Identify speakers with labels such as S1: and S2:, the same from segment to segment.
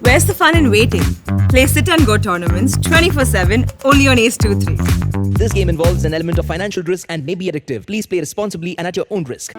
S1: Where's the fun in waiting? Play Sit and Go tournaments 24/7 only on Ace 2-3.
S2: This game involves an element of financial risk and may be addictive. Please play responsibly and at your own risk.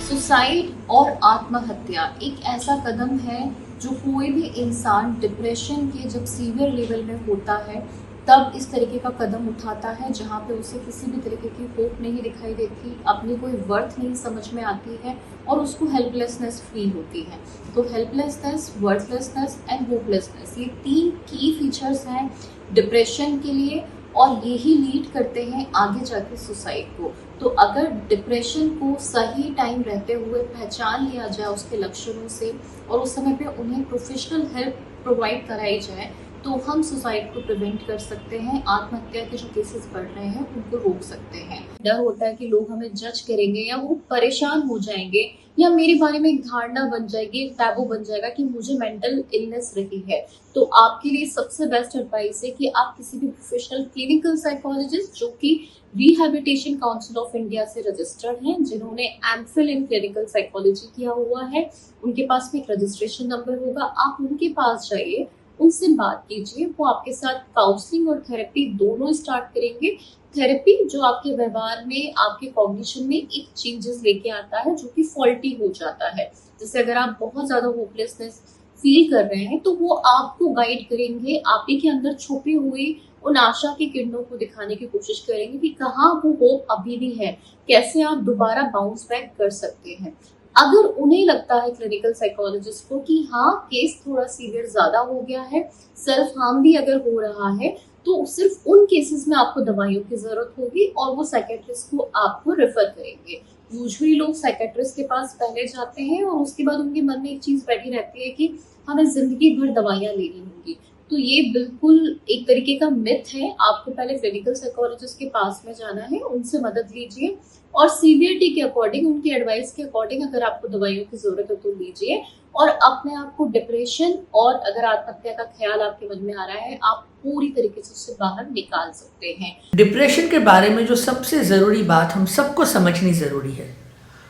S3: Suicide और आत्महत्या एक ऐसा कदम है जो कोई भी इंसान depression के जब सीवियर लेवल में होता है तब इस तरीके का कदम उठाता है, जहाँ पे उसे किसी भी तरीके की होप नहीं दिखाई देती, अपनी कोई वर्थ नहीं समझ में आती है और उसको हेल्पलेसनेस फील होती है। तो हेल्पलेसनेस, वर्थलेसनेस एंड होपलेसनेस, ये 3 की फीचर्स हैं डिप्रेशन के लिए और यही लीड करते हैं आगे जाके सुसाइड को। तो अगर डिप्रेशन को सही टाइम रहते हुए पहचान लिया जाए उसके लक्षणों से और उस समय पे उन्हें प्रोफेशनल हेल्प प्रोवाइड कराई जाए तो हम सुसाइड को प्रिवेंट कर सकते हैं। आत्महत्या के जो केसेस बढ़ रहे हैं उनको रोक सकते हैं। डर होता है कि लोग हमें जज करेंगे या वो परेशान हो जाएंगे या मेरे बारे में एक धारणा बन जाएगी, एक टैबू बन जाएगा कि मुझे मेंटल इलनेस रही है। तो आपके लिए सबसे बेस्ट एडवाइस है कि आप किसी भी प्रोफेशनल क्लिनिकल साइकोलॉजिस्ट जो कि रिहैबिलिटेशन काउंसिल ऑफ इंडिया से रजिस्टर्ड हैं, जिन्होंने एमफिल इन क्लिनिकल साइकोलॉजी किया हुआ है, उनके पास में एक रजिस्ट्रेशन नंबर होगा। आप उनके पास जाइए, उनसे बात कीजिए, वो आपके साथ काउंसलिंग और थेरेपी दोनों स्टार्ट करेंगे। थेरेपी जो आपके व्यवहार में, आपके कॉग्निशन में एक चेंजेस लेके आता है जो कि फॉल्टी हो जाता है। जैसे अगर आप बहुत ज्यादा होपलेसनेस फील कर रहे हैं तो वो आपको गाइड करेंगे, आप ही के अंदर छुपी हुई उन आशा की किरणों को दिखाने की कोशिश करेंगे कि कहाँ वो होप अभी भी है, कैसे आप दोबारा बाउंस बैक कर सकते हैं। अगर उन्हें लगता है क्लिनिकल साइकोलॉजिस्ट को कि हाँ केस थोड़ा सीवियर ज्यादा हो गया है, सेल्फ हार्म भी अगर हो रहा है, तो सिर्फ उन केसेस में आपको दवाइयों की जरूरत होगी और वो साइकेट्रिस्ट को आपको रेफर करेंगे। यूजुअली लोग साइकेट्रिस्ट के पास पहले जाते हैं और उसके बाद उनके मन में एक चीज बैठी रहती है कि हमें जिंदगी भर दवाइयाँ लेनी होंगी। तो ये बिल्कुल एक तरीके का मिथ है। आपको पहले क्लिनिकल साइकोलॉजिस्ट के पास में जाना है, उनसे मदद लीजिए और सीवियरिटी के अकॉर्डिंग, उनकी एडवाइस के अकॉर्डिंग अगर आपको दवाइयों की जरूरत है तो लीजिए। और अपने आप को डिप्रेशन और अगर आत्महत्या का ख्याल आपके मन में आ रहा है, आप पूरी तरीके से उससे बाहर निकाल सकते हैं।
S4: डिप्रेशन के बारे में जो सबसे ज़रूरी बात हम सबको समझनी ज़रूरी है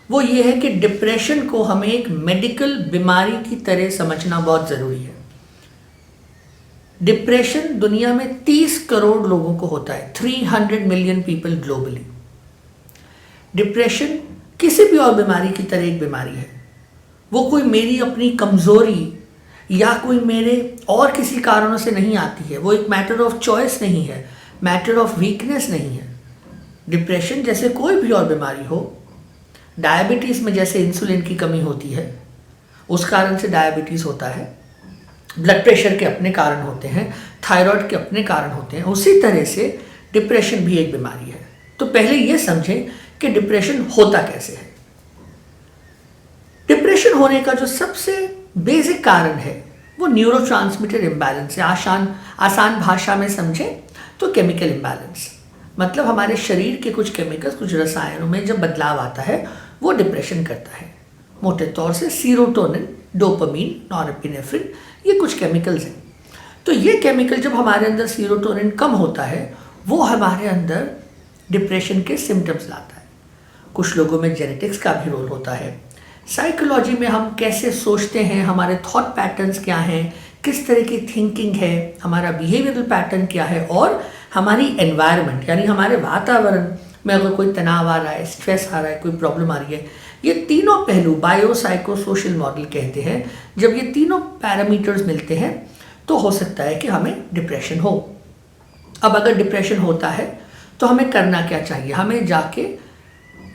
S4: वो ये है कि डिप्रेशन को हमें एक मेडिकल बीमारी की तरह समझना बहुत ज़रूरी है। डिप्रेशन दुनिया में 30 करोड़ लोगों को होता है, 300 मिलियन पीपल ग्लोबली। डिप्रेशन किसी भी और बीमारी की तरह एक बीमारी है। वो कोई मेरी अपनी कमज़ोरी या कोई मेरे और किसी कारणों से नहीं आती है। वो एक मैटर ऑफ चॉइस नहीं है, मैटर ऑफ वीकनेस नहीं है। डिप्रेशन जैसे कोई भी और बीमारी हो, डायबिटीज़ में जैसे इंसुलिन की कमी होती है उस कारण से डायबिटीज़ होता है, ब्लड प्रेशर के अपने कारण होते हैं, थायराइड के अपने कारण होते हैं, उसी तरह से डिप्रेशन भी एक बीमारी है। तो पहले ये समझें कि डिप्रेशन होता कैसे है। डिप्रेशन होने का जो सबसे बेसिक कारण है वो न्यूरोट्रांसमीटर इम्बैलेंस है। आसान भाषा में समझें तो केमिकल इम्बैलेंस, मतलब हमारे शरीर के कुछ केमिकल्स, कुछ रसायनों में जब बदलाव आता है वो डिप्रेशन करता है। मोटे तौर से सीरोटोनिन, डोपामीन, नॉरएपिनेफ्रिन, ये कुछ केमिकल्स हैं। तो ये केमिकल जब हमारे अंदर सीरोटोनिन कम होता है वो हमारे अंदर डिप्रेशन के सिम्टम्स लाता है। कुछ लोगों में जेनेटिक्स का भी रोल होता है। साइकोलॉजी में हम कैसे सोचते हैं, हमारे थॉट पैटर्न्स क्या हैं, किस तरह की थिंकिंग है, हमारा बिहेवियरल पैटर्न क्या है और हमारी एनवायरनमेंट यानी हमारे वातावरण में अगर कोई तनाव आ रहा है, स्ट्रेस आ रहा है, कोई प्रॉब्लम आ रही है, ये तीनों पहलू बायो साइको सोशल मॉडल कहते हैं। जब ये तीनों पैरामीटर्स मिलते हैं तो हो सकता है कि हमें डिप्रेशन हो। अब अगर डिप्रेशन होता है तो हमें करना क्या चाहिए? हमें जाके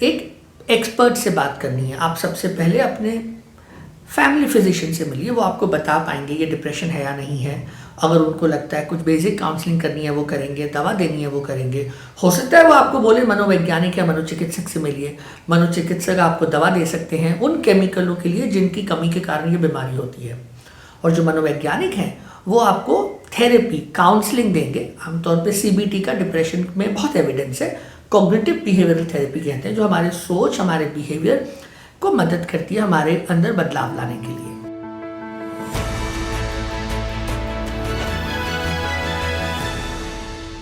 S4: एक एक्सपर्ट से बात करनी है। आप सबसे पहले अपने फैमिली फिजिशियन से मिलिए, वो आपको बता पाएंगे ये डिप्रेशन है या नहीं है। अगर उनको लगता है कुछ बेसिक काउंसलिंग करनी है वो करेंगे, दवा देनी है वो करेंगे। हो सकता है वो आपको बोले मनोवैज्ञानिक या मनोचिकित्सक से मिलिए, मनोचिकित्सक आपको दवा दे सकते हैं उन केमिकलों के लिए जिनकी कमी के कारण ये बीमारी होती है। और जो मनोवैज्ञानिक हैं वो आपको थेरेपी, काउंसलिंग देंगे। आमतौर पर CBT का डिप्रेशन में बहुत एविडेंस है, कॉग्निटिव बिहेवियरल थेरेपी कहते हैं, जो हमारे सोच, हमारे बिहेवियर को मदद करती है हमारे अंदर बदलाव लाने के लिए।